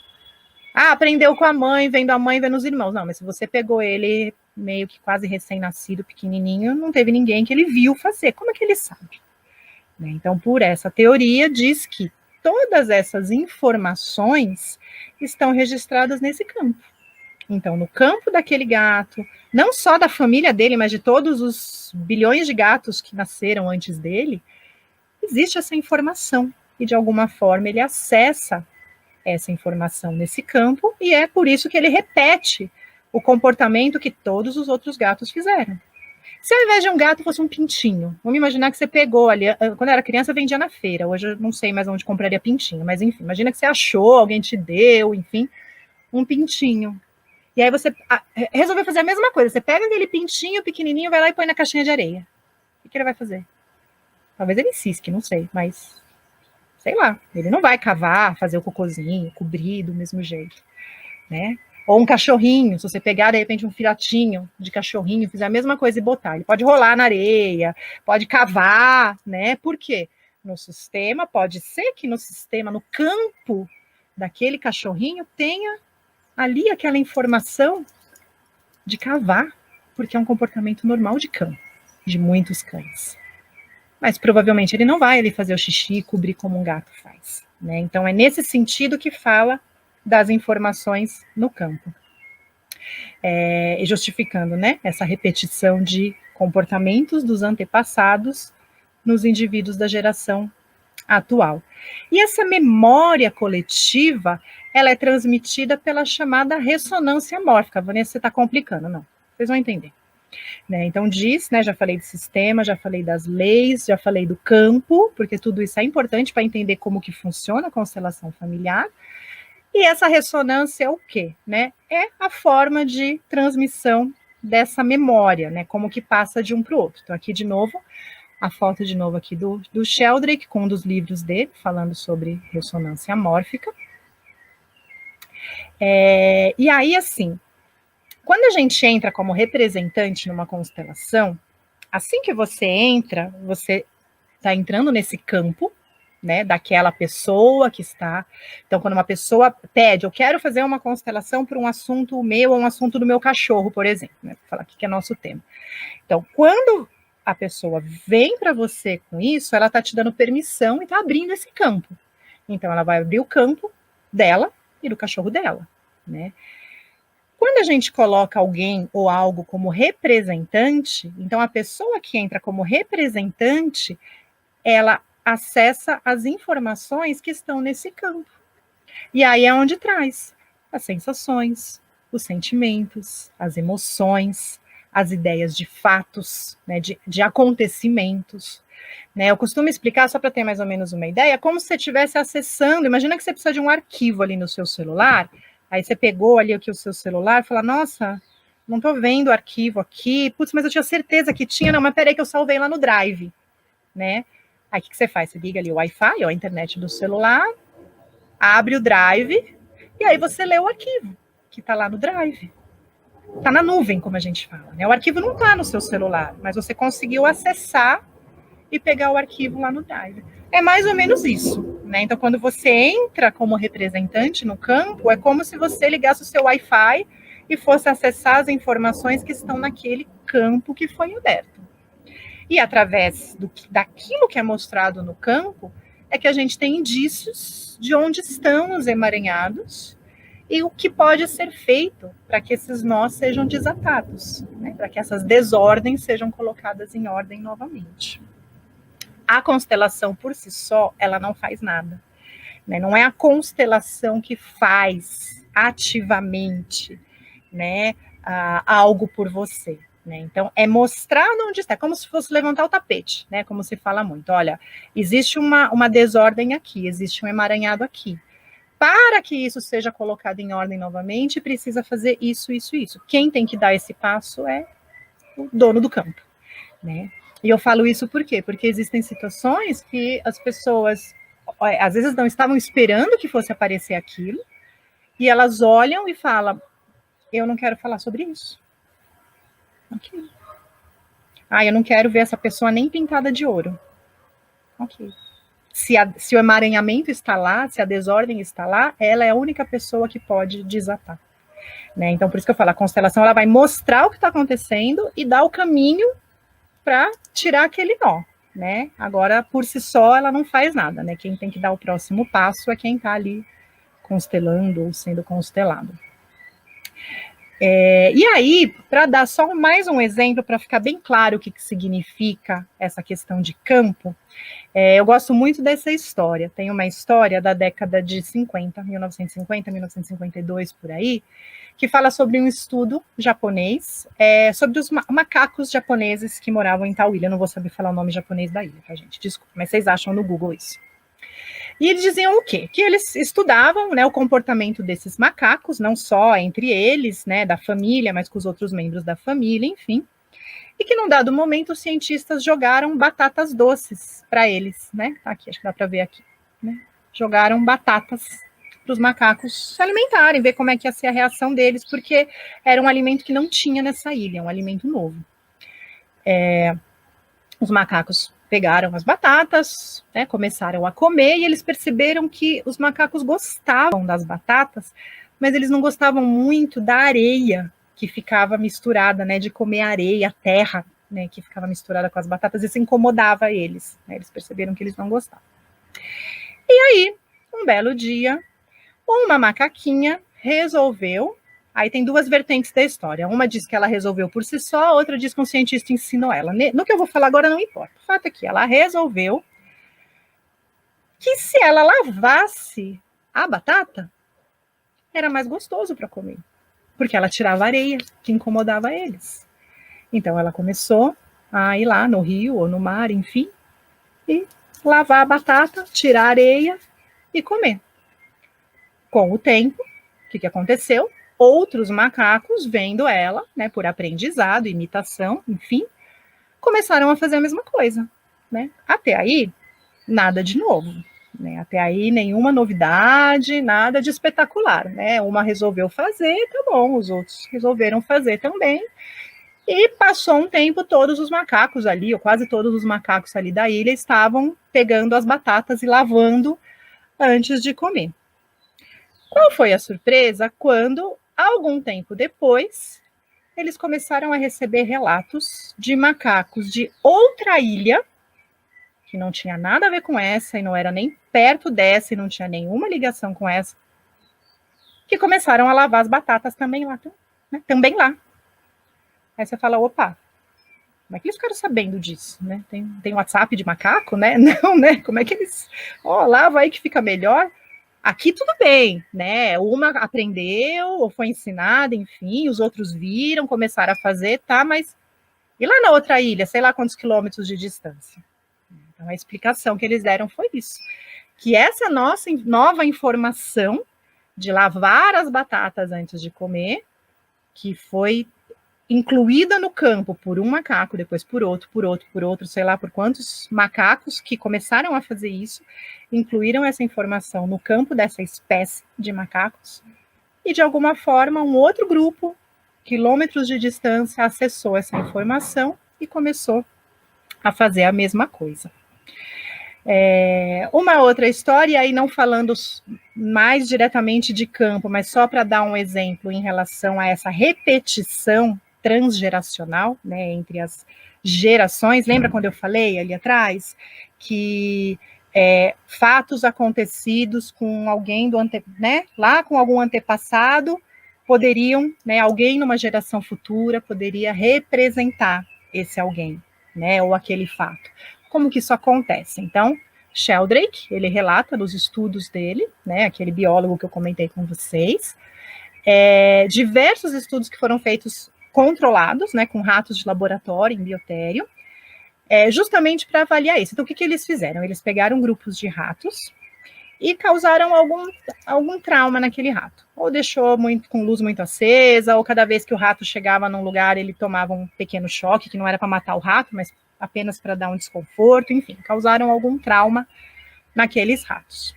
Ah, aprendeu com a mãe, vendo a mãe, vendo os irmãos. Não, mas se você pegou ele meio que quase recém-nascido, pequenininho, não teve ninguém que ele viu fazer. Como é que ele sabe? Então, por essa teoria, diz que todas essas informações estão registradas nesse campo. Então, no campo daquele gato, não só da família dele, mas de todos os bilhões de gatos que nasceram antes dele, existe essa informação. E, de alguma forma, ele acessa essa informação nesse campo, e é por isso que ele repete o comportamento que todos os outros gatos fizeram. Se ao invés de um gato fosse um pintinho, vamos imaginar que você pegou ali, quando eu era criança vendia na feira, hoje eu não sei mais onde compraria pintinho, mas enfim, imagina que você achou, alguém te deu, enfim, um pintinho. E aí você resolveu fazer a mesma coisa, você pega aquele pintinho pequenininho, vai lá e põe na caixinha de areia. O que ele vai fazer? Talvez ele cisque, não sei, mas sei lá, ele não vai cavar, fazer o cocôzinho, cobrir do mesmo jeito, né? Ou um cachorrinho, se você pegar, de repente, um filhotinho de cachorrinho, fizer a mesma coisa e botar, ele pode rolar na areia, pode cavar, né? Por quê? No sistema, pode ser que no sistema, no campo daquele cachorrinho, tenha ali aquela informação de cavar, porque é um comportamento normal de cão, de muitos cães. Mas provavelmente ele não vai ali fazer o xixi e cobrir como um gato faz, né? Então é nesse sentido que fala das informações no campo. E justificando, né, essa repetição de comportamentos dos antepassados nos indivíduos da geração atual. E essa memória coletiva, ela é transmitida pela chamada ressonância mórfica. Vanessa, você está complicando, não. Vocês vão entender. Né? Então diz, né, já falei do sistema, já falei das leis, já falei do campo, porque tudo isso é importante para entender como que funciona a constelação familiar. E essa ressonância é o quê? Né? É a forma de transmissão dessa memória, né? Como que passa de um para o outro. Então aqui de novo, a foto de novo aqui do Sheldrake, com um dos livros dele, falando sobre ressonância mórfica. E aí, assim, quando a gente entra como representante numa constelação, assim que você entra, você está entrando nesse campo, né, daquela pessoa que está. Então, quando uma pessoa pede, eu quero fazer uma constelação para um assunto meu ou um assunto do meu cachorro, por exemplo, né, vou falar aqui que é nosso tema. Então, quando a pessoa vem para você com isso, ela está te dando permissão e está abrindo esse campo. Então, ela vai abrir o campo dela e do cachorro dela, né? Quando a gente coloca alguém ou algo como representante, então a pessoa que entra como representante, ela acessa as informações que estão nesse campo. E aí é onde traz as sensações, os sentimentos, as emoções, as ideias de fatos, né, de acontecimentos. Né? Eu costumo explicar, só para ter mais ou menos uma ideia, como se você estivesse acessando, imagina que você precisa de um arquivo ali no seu celular, aí você pegou ali aqui o seu celular e fala, nossa, não estou vendo o arquivo aqui, putz, mas eu tinha certeza que tinha, não, mas peraí que eu salvei lá no Drive, né? Aí o que você faz? Você liga ali o Wi-Fi, ou a internet do celular, abre o Drive, e aí você lê o arquivo que está lá no Drive. Está na nuvem, como a gente fala, né? O arquivo não está no seu celular, mas você conseguiu acessar e pegar o arquivo lá no Drive. É mais ou menos isso, né? Então, quando você entra como representante no campo, é como se você ligasse o seu Wi-Fi e fosse acessar as informações que estão naquele campo que foi aberto. E através daquilo que é mostrado no campo, é que a gente tem indícios de onde estão os emaranhados e o que pode ser feito para que esses nós sejam desatados, né? Para que essas desordens sejam colocadas em ordem novamente. A constelação por si só, ela não faz nada. Né? Não é a constelação que faz ativamente, né, algo por você. Né? Então, é mostrar onde está, como se fosse levantar o tapete, né? Como se fala muito. Olha, existe uma desordem aqui, existe um emaranhado aqui. Para que isso seja colocado em ordem novamente, precisa fazer isso, isso, isso. Quem tem que dar esse passo é o dono do campo, né? E eu falo isso por quê? Porque existem situações que as pessoas, às vezes, não estavam esperando que fosse aparecer aquilo, e elas olham e falam, eu não quero falar sobre isso. Ok. Eu não quero ver essa pessoa nem pintada de ouro. Ok. Se o emaranhamento está lá, se a desordem está lá, ela é a única pessoa que pode desatar. Né? Então, por isso que eu falo, a constelação ela vai mostrar o que está acontecendo e dar o caminho para tirar aquele nó. Né? Agora, por si só, ela não faz nada. Né? Quem tem que dar o próximo passo é quem está ali constelando ou sendo constelado. E aí, para dar só mais um exemplo, para ficar bem claro o que significa essa questão de campo, eu gosto muito dessa história. Tem uma história da década de 50, 1950, 1952, por aí, que fala sobre um estudo japonês, sobre os macacos japoneses que moravam em tal ilha. Eu não vou saber falar o nome japonês da ilha, tá, gente? Desculpa, mas vocês acham no Google isso. E eles diziam o quê? Que eles estudavam, né, o comportamento desses macacos, não só entre eles, né, da família, mas com os outros membros da família, enfim. E que num dado momento os cientistas jogaram batatas doces para eles, né? Tá aqui, acho que dá para ver aqui, né? Jogaram batatas para os macacos se alimentarem, ver como é que ia ser a reação deles, porque era um alimento que não tinha nessa ilha, um alimento novo. Os macacos pegaram as batatas, né, começaram a comer, e eles perceberam que os macacos gostavam das batatas, mas eles não gostavam muito da areia que ficava misturada, né, de comer areia, terra, né, que ficava misturada com as batatas, isso incomodava eles, né, eles perceberam que eles não gostavam. E aí, um belo dia, uma macaquinha resolveu. Aí tem duas vertentes da história. Uma diz que ela resolveu por si só, a outra diz que um cientista ensinou ela. No que eu vou falar agora não importa. O fato é que ela resolveu que se ela lavasse a batata, era mais gostoso para comer. Porque ela tirava areia, que incomodava eles. Então ela começou a ir lá no rio ou no mar, enfim, e lavar a batata, tirar a areia e comer. Com o tempo, o que aconteceu? Outros macacos, vendo ela, né, por aprendizado, imitação, enfim, começaram a fazer a mesma coisa, né? Até aí, nada de novo, né? Até aí, nenhuma novidade, nada de espetacular, né? Uma resolveu fazer, tá bom, os outros resolveram fazer também, e passou um tempo, todos os macacos ali, ou quase todos os macacos ali da ilha, estavam pegando as batatas e lavando antes de comer. Qual foi a surpresa? Quando, algum tempo depois, eles começaram a receber relatos de macacos de outra ilha, que não tinha nada a ver com essa, e não era nem perto dessa, e não tinha nenhuma ligação com essa, que começaram a lavar as batatas também lá. Né? Também lá. Aí você fala, opa, como é que eles ficaram sabendo disso? Né? Tem WhatsApp de macaco, né? Não, né? Como é que eles... lava aí que fica melhor. Aqui tudo bem, né? Uma aprendeu ou foi ensinada, enfim, os outros viram, começaram a fazer, tá? Mas e lá na outra ilha, sei lá quantos quilômetros de distância? Então a explicação que eles deram foi isso, que essa nossa nova informação de lavar as batatas antes de comer, que foi incluída no campo por um macaco, depois por outro, sei lá por quantos macacos que começaram a fazer isso, incluíram essa informação no campo dessa espécie de macacos, e de alguma forma um outro grupo, quilômetros de distância, acessou essa informação e começou a fazer a mesma coisa. Uma outra história, aí não falando mais diretamente de campo, mas só para dar um exemplo em relação a essa repetição transgeracional, né, entre as gerações. Lembra quando eu falei ali atrás que fatos acontecidos com alguém né, lá com algum antepassado poderiam, né, alguém numa geração futura poderia representar esse alguém, né, ou aquele fato. Como que isso acontece? Então, Sheldrake, ele relata nos estudos dele, né, aquele biólogo que eu comentei com vocês, diversos estudos que foram feitos controlados, né, com ratos de laboratório em biotério, justamente para avaliar isso. Então, o que eles fizeram? Eles pegaram grupos de ratos e causaram algum trauma naquele rato. Ou deixou com luz muito acesa, ou cada vez que o rato chegava num lugar, ele tomava um pequeno choque, que não era para matar o rato, mas apenas para dar um desconforto, enfim, causaram algum trauma naqueles ratos.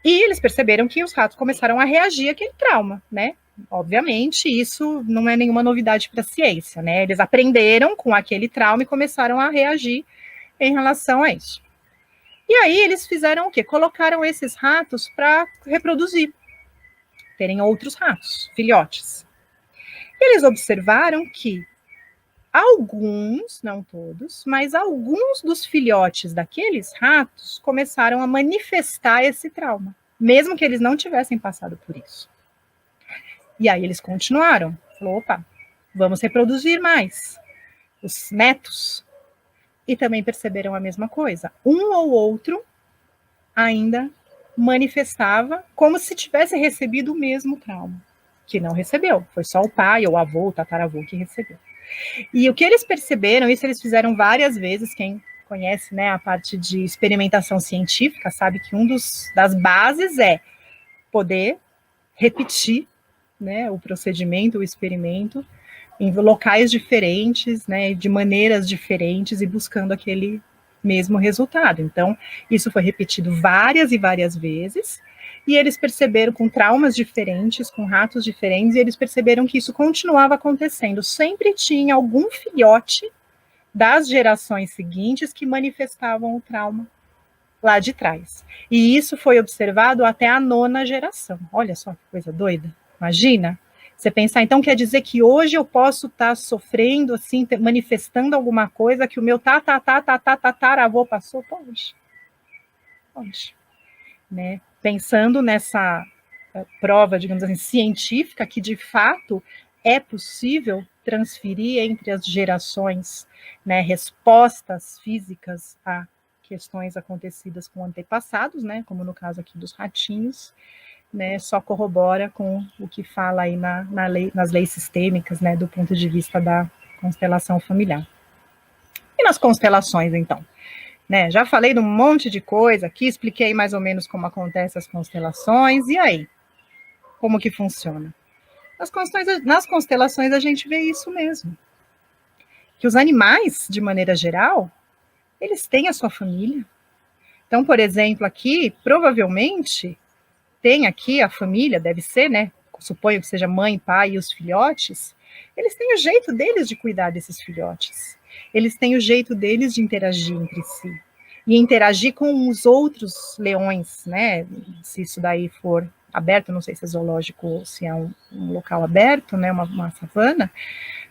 E eles perceberam que os ratos começaram a reagir àquele trauma, né? Obviamente, isso não é nenhuma novidade para a ciência, né? Eles aprenderam com aquele trauma e começaram a reagir em relação a isso. E aí eles fizeram o quê? Colocaram esses ratos para reproduzir, terem outros ratos, filhotes. E eles observaram que alguns, não todos, mas alguns dos filhotes daqueles ratos começaram a manifestar esse trauma, mesmo que eles não tivessem passado por isso. E aí eles continuaram. Falou, opa, vamos reproduzir mais os netos. E também perceberam a mesma coisa. Um ou outro ainda manifestava como se tivesse recebido o mesmo trauma, que não recebeu. Foi só o pai, ou o avô, o tataravô que recebeu. E o que eles perceberam, isso eles fizeram várias vezes, quem conhece, né, a parte de experimentação científica, sabe que das bases é poder repetir, né, o procedimento, o experimento, em locais diferentes, né, de maneiras diferentes e buscando aquele mesmo resultado. Então, isso foi repetido várias e várias vezes, e eles perceberam com traumas diferentes, com ratos diferentes, e eles perceberam que isso continuava acontecendo. Sempre tinha algum filhote das gerações seguintes que manifestavam o trauma lá de trás. E isso foi observado até a 9ª geração. Olha só que coisa doida. Imagina você pensar, então quer dizer que hoje eu posso estar sofrendo, assim, manifestando alguma coisa que o meu tataravô passou? Pode. Né? Pensando nessa prova, digamos assim, científica, que de fato é possível transferir entre as gerações, né, respostas físicas a questões acontecidas com antepassados, né, como no caso aqui dos ratinhos, né, só corrobora com o que fala aí nas leis sistêmicas, né, do ponto de vista da constelação familiar. E nas constelações, então? Né, já falei de um monte de coisa aqui, expliquei mais ou menos como acontecem as constelações, e aí? Como que funciona? Nas constelações a gente vê isso mesmo. Que os animais, de maneira geral, eles têm a sua família. Então, por exemplo, aqui, provavelmente, tem aqui a família, deve ser, né? Suponho que seja mãe, pai e os filhotes. Eles têm o jeito deles de cuidar desses filhotes. Eles têm o jeito deles de interagir entre si. E interagir com os outros leões, né? Se isso daí for aberto, não sei se é zoológico ou se é um local aberto, né? Uma savana.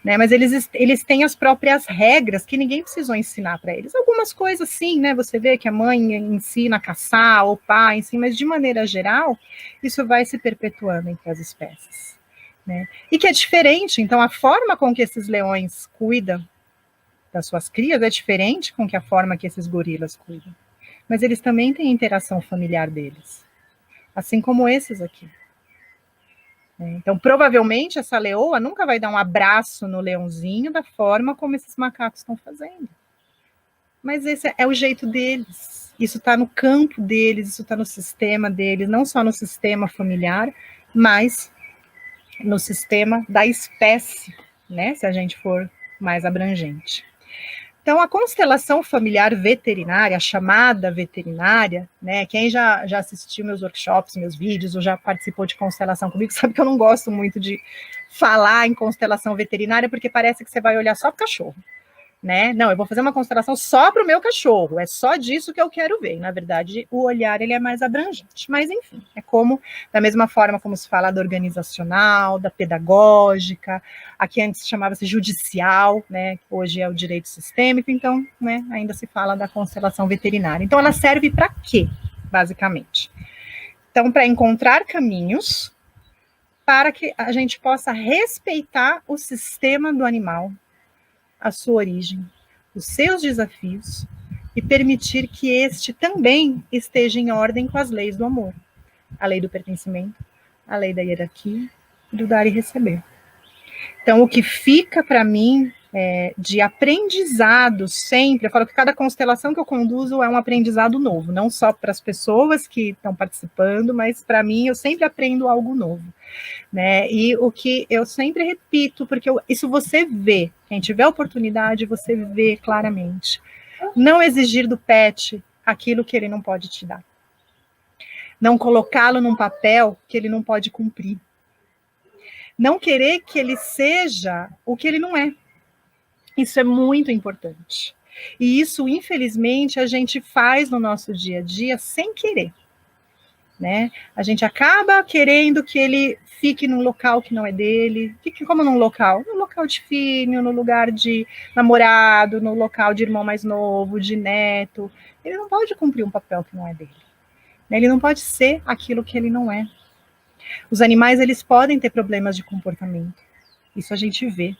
Né, mas eles têm as próprias regras que ninguém precisou ensinar para eles. Algumas coisas sim, né? Você vê que a mãe ensina a caçar, o pai ensina, mas de maneira geral, isso vai se perpetuando entre as espécies. Né? E que é diferente, então a forma com que esses leões cuidam das suas crias é diferente com que a forma que esses gorilas cuidam. Mas eles também têm interação familiar deles, assim como esses aqui. Então, provavelmente, essa leoa nunca vai dar um abraço no leãozinho da forma como esses macacos estão fazendo. Mas esse é o jeito deles. Isso está no campo deles, isso está no sistema deles, não só no sistema familiar, mas no sistema da espécie, né? Se a gente for mais abrangente. Então, a constelação familiar veterinária, a chamada veterinária, né? Quem já assistiu meus workshops, meus vídeos, ou já participou de constelação comigo, sabe que eu não gosto muito de falar em constelação veterinária, porque parece que você vai olhar só para o cachorro. Né? Não, eu vou fazer uma constelação só para o meu cachorro, é só disso que eu quero ver. Na verdade, o olhar ele é mais abrangente, mas enfim, é como, da mesma forma como se fala da organizacional, da pedagógica, aqui antes chamava-se judicial, né? Hoje é o direito sistêmico, então, né, ainda se fala da constelação veterinária. Então, ela serve para quê, basicamente? Então, para encontrar caminhos para que a gente possa respeitar o sistema do animal, a sua origem, os seus desafios e permitir que este também esteja em ordem com as leis do amor, a lei do pertencimento, a lei da hierarquia e do dar e receber. Então, o que fica para mim de aprendizado sempre, eu falo que cada constelação que eu conduzo é um aprendizado novo, não só para as pessoas que estão participando, mas para mim eu sempre aprendo algo novo. Né? E o que eu sempre repito, porque isso você vê, quem tiver oportunidade, você vê claramente. Não exigir do pet aquilo que ele não pode te dar. Não colocá-lo num papel que ele não pode cumprir. Não querer que ele seja o que ele não é. Isso é muito importante. E isso, infelizmente, a gente faz no nosso dia a dia sem querer. Né? A gente acaba querendo que ele fique num local que não é dele. Fique como num local? No local de filho, no lugar de namorado, no local de irmão mais novo, de neto. Ele não pode cumprir um papel que não é dele. Ele não pode ser aquilo que ele não é. Os animais, eles podem ter problemas de comportamento. Isso a gente vê.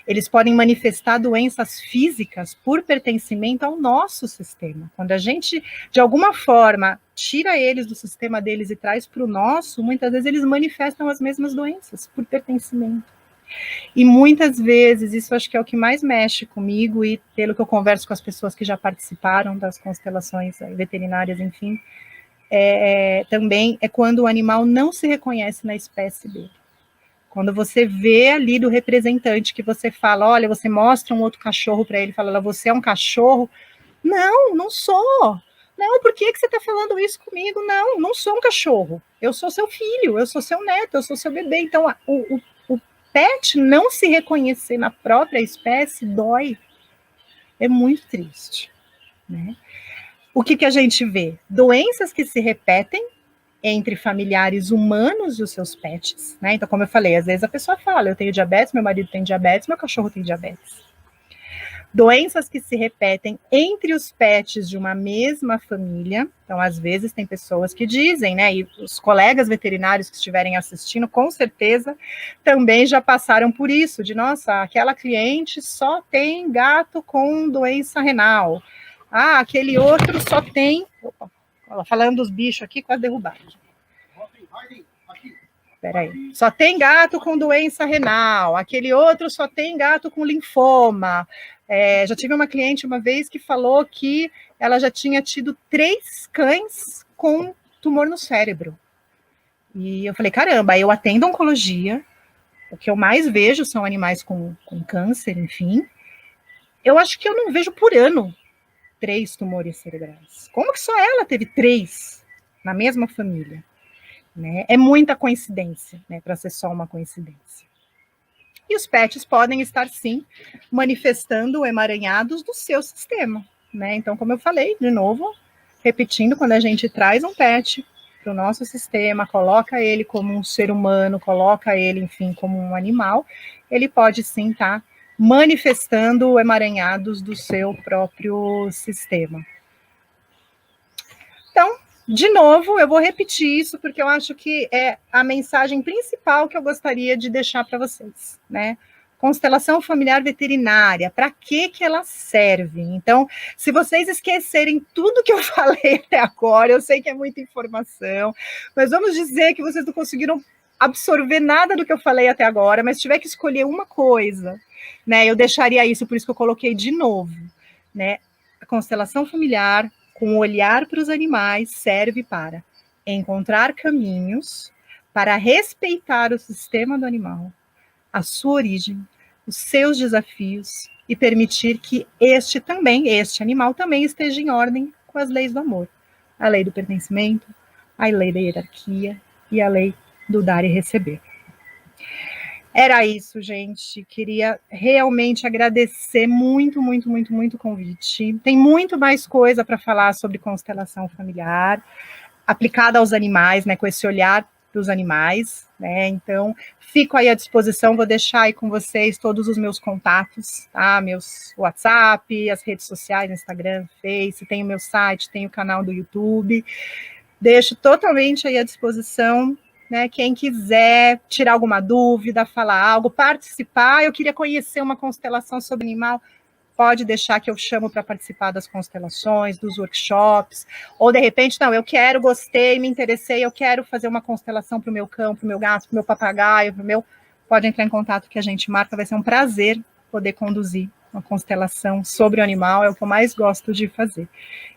Eles podem manifestar doenças físicas por pertencimento ao nosso sistema. Quando a gente, de alguma forma, tira eles do sistema deles e traz para o nosso, muitas vezes eles manifestam as mesmas doenças por pertencimento. E muitas vezes, isso acho que é o que mais mexe comigo, e pelo que eu converso com as pessoas que já participaram das constelações veterinárias, enfim, também é quando o animal não se reconhece na espécie dele. Quando você vê ali do representante que você fala, olha, você mostra um outro cachorro para ele, fala, você é um cachorro? Não, não sou. Não, por que você está falando isso comigo? Não, não sou um cachorro. Eu sou seu filho, eu sou seu neto, eu sou seu bebê. Então, o pet não se reconhecer na própria espécie dói. É muito triste, né? O que a gente vê? Doenças que se repetem entre familiares humanos e os seus pets, né? Então, como eu falei, às vezes a pessoa fala, eu tenho diabetes, meu marido tem diabetes, meu cachorro tem diabetes. Doenças que se repetem entre os pets de uma mesma família. Então, às vezes, tem pessoas que dizem, né? E os colegas veterinários que estiverem assistindo, com certeza, também já passaram por isso, de, nossa, aquela cliente só tem gato com doença renal. Ah, aquele outro só tem... Opa, falando dos bichos aqui, quase derrubaram. Peraí. Só tem gato com doença renal, aquele outro só tem gato com linfoma. Já tive uma cliente uma vez que falou que ela já tinha tido 3 cães com tumor no cérebro. E eu falei, caramba, eu atendo oncologia, o que eu mais vejo são animais com câncer, enfim. Eu acho que eu não vejo por ano 3 tumores cerebrais. Como que só ela teve 3 na mesma família? Né? É muita coincidência, né, para ser só uma coincidência. E os pets podem estar, sim, manifestando emaranhados do seu sistema. Né? Então, como eu falei, de novo, repetindo, quando a gente traz um pet para o nosso sistema, coloca ele como um ser humano, coloca ele, enfim, como um animal, ele pode, sim, estar manifestando emaranhados do seu próprio sistema. Então, de novo, eu vou repetir isso, porque eu acho que é a mensagem principal que eu gostaria de deixar para vocês, né? Constelação familiar veterinária, para que ela serve? Então, se vocês esquecerem tudo que eu falei até agora, eu sei que é muita informação, mas vamos dizer que vocês não conseguiram absorver nada do que eu falei até agora, mas se tiver que escolher uma coisa, né, eu deixaria isso, por isso que eu coloquei de novo, né? A constelação familiar, com o olhar para os animais, serve para encontrar caminhos para respeitar o sistema do animal, a sua origem, os seus desafios e permitir que este animal também esteja em ordem com as leis do amor. A lei do pertencimento, a lei da hierarquia e a lei do dar e receber. Era isso, gente. Queria realmente agradecer muito, muito, muito, muito o convite. Tem muito mais coisa para falar sobre constelação familiar, aplicada aos animais, né, com esse olhar para os animais, né? Então, fico aí à disposição, vou deixar aí com vocês todos os meus contatos, tá? Meus WhatsApp, as redes sociais, Instagram, Face, tem o meu site, tem o canal do YouTube. Deixo totalmente aí à disposição. Né, quem quiser tirar alguma dúvida, falar algo, participar, eu queria conhecer uma constelação sobre animal, pode deixar que eu chamo para participar das constelações, dos workshops, ou de repente, não, eu quero, gostei, me interessei, eu quero fazer uma constelação para o meu cão, para o meu gato, para o meu papagaio, pode entrar em contato que a gente marca, vai ser um prazer poder conduzir uma constelação sobre o animal, é o que eu mais gosto de fazer.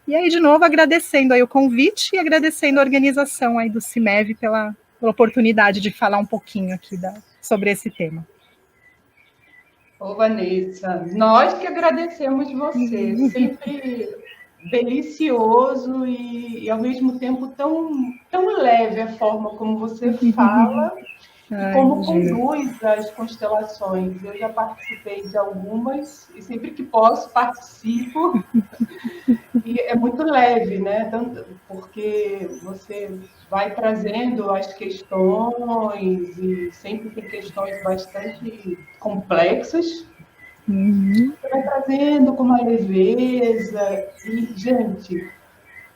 E aí, de novo, agradecendo aí o convite e agradecendo a organização aí do CIMEV pela oportunidade de falar um pouquinho aqui sobre esse tema. Ô, Vanessa, nós que agradecemos você, sempre delicioso e ao mesmo tempo tão leve a forma como você fala e como conduz as constelações. Eu já participei de algumas e sempre que posso participo. E é muito leve, né? Tanto porque você vai trazendo as questões e sempre tem questões bastante complexas. Você vai trazendo com uma leveza. E, gente,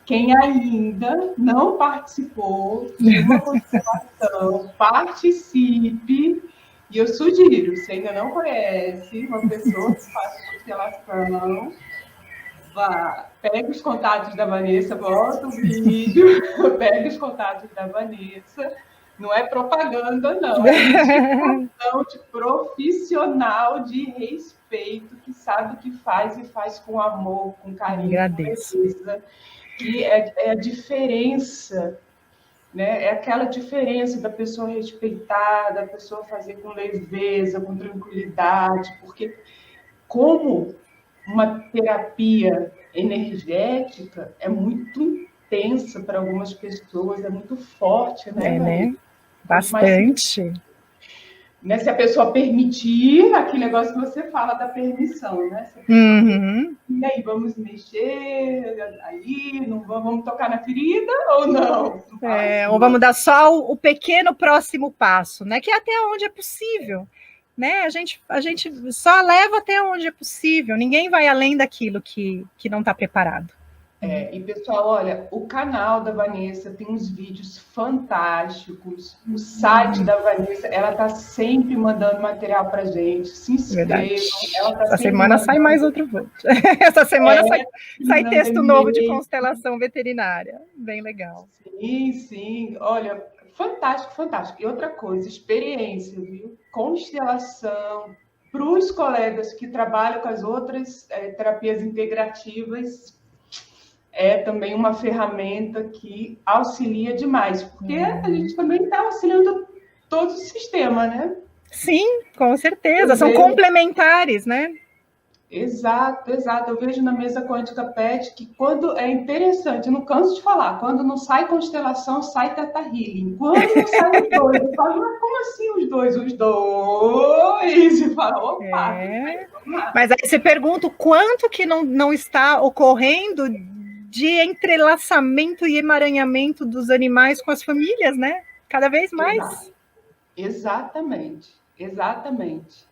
Quem ainda não participou de uma constelação, participe. E eu sugiro, se ainda não conhece uma pessoa que faz constelação, vá, pegue os contatos da Vanessa, bota o vídeo, pegue os contatos da Vanessa. Não é propaganda, não. É indicação de profissional de respeito, que sabe o que faz e faz com amor, com carinho, Agradeço. com leveza. Que é a diferença, né? É aquela diferença da pessoa respeitar, da pessoa fazer com leveza, com tranquilidade, porque como uma terapia energética é muito intensa para algumas pessoas, é muito forte, né? Né? Bastante. Né, se a pessoa permitir, aquele negócio que você fala da permissão, né? Uhum. E aí, vamos mexer, aí, não vamos tocar na ferida ou não? Ou vamos dar só o pequeno próximo passo, né? Que é até onde é possível. Né? A gente só leva até onde é possível, ninguém vai além daquilo que não está preparado. E pessoal, olha, o canal da Vanessa tem uns vídeos fantásticos, o site da Vanessa, ela está sempre mandando material para gente, se inscrevam. Essa semana sai mais outro vídeo. Essa semana sai texto novo de constelação veterinária, bem legal. Sim, olha, fantástico, fantástico. E outra coisa, experiência, viu? Constelação, para os colegas que trabalham com as outras terapias integrativas, é também uma ferramenta que auxilia demais, porque a gente também está auxiliando todo o sistema, né? Sim, com certeza, são complementares, né? Exato. Eu vejo na mesa quântica PET que quando é interessante, não canso de falar, quando não sai constelação, sai Theta Healing. Quando não sai os dois, eu falo, mas como assim os dois? Os dois! E fala, opa! Mas aí você pergunta o quanto que não está ocorrendo de entrelaçamento e emaranhamento dos animais com as famílias, né? Cada vez mais. Exatamente.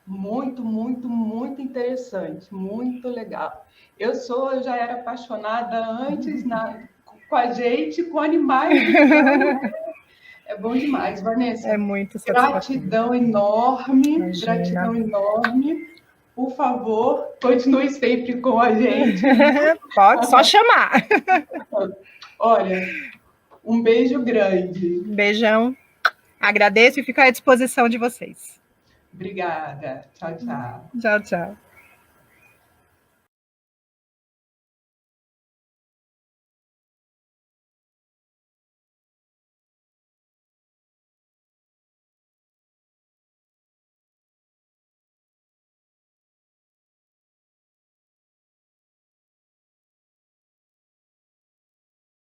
Muito, muito, muito interessante, muito legal. Eu já era apaixonada antes com a gente, com animais. Então, é bom demais, Vanessa. É muito gratidão enorme, Imagina. Gratidão enorme. Por favor, continue sempre com a gente. Pode só chamar. Olha, um beijo grande. Um beijão. Agradeço e fico à disposição de vocês. Obrigada. Tchau, tchau. Tchau, tchau.